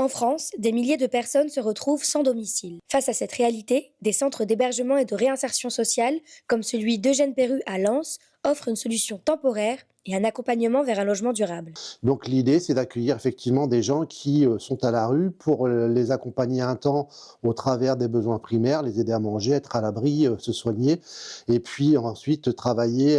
En France, des milliers de personnes se retrouvent sans domicile. Face à cette réalité, des centres d'hébergement et de réinsertion sociale, comme celui d'Eugène Perru à Lens, offrent une solution temporaire et un accompagnement vers un logement durable. Donc l'idée, c'est d'accueillir effectivement des gens qui sont à la rue pour les accompagner un temps au travers des besoins primaires, les aider à manger, être à l'abri, se soigner, et puis ensuite travailler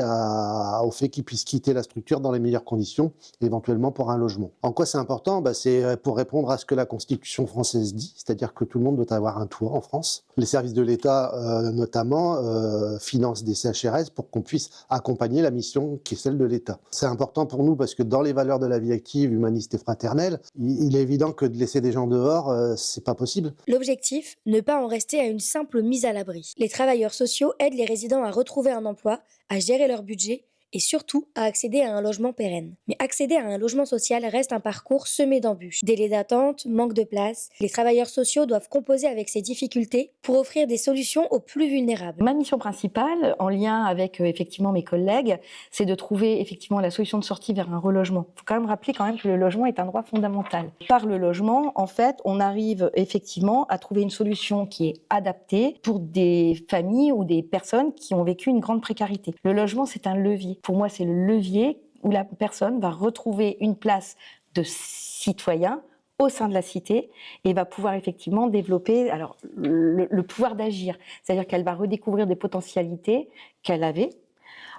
au fait qu'ils puissent quitter la structure dans les meilleures conditions, éventuellement pour un logement. En quoi c'est important? C'est pour répondre à ce que la Constitution française dit, c'est-à-dire que tout le monde doit avoir un toit en France. Les services de l'État, notamment, financent des CHRS pour qu'on puisse accompagner la mission qui est celle de l'État. C'est important pour nous parce que dans les valeurs de la vie active, humaniste et fraternelle, il est évident que de laisser des gens dehors, c'est pas possible. L'objectif, ne pas en rester à une simple mise à l'abri. Les travailleurs sociaux aident les résidents à retrouver un emploi, à gérer leur budget et surtout à accéder à un logement pérenne. Mais accéder à un logement social reste un parcours semé d'embûches. Délais d'attente, manque de place, les travailleurs sociaux doivent composer avec ces difficultés pour offrir des solutions aux plus vulnérables. Ma mission principale, en lien avec effectivement mes collègues, c'est de trouver effectivement la solution de sortie vers un relogement. Il faut quand même rappeler que le logement est un droit fondamental. Par le logement, en fait, on arrive effectivement à trouver une solution qui est adaptée pour des familles ou des personnes qui ont vécu une grande précarité. Le logement, c'est un levier. Pour moi, c'est le levier où la personne va retrouver une place de citoyen au sein de la cité et va pouvoir effectivement développer le pouvoir d'agir. C'est-à-dire qu'elle va redécouvrir des potentialités qu'elle avait,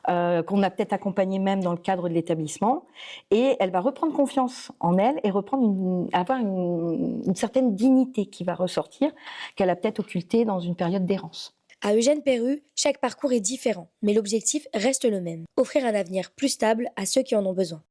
qu'on a peut-être accompagnées même dans le cadre de l'établissement, et elle va reprendre confiance en elle et avoir une certaine dignité qui va ressortir, qu'elle a peut-être occultée dans une période d'errance. À Eugène Perru, chaque parcours est différent, mais l'objectif reste le même, offrir un avenir plus stable à ceux qui en ont besoin.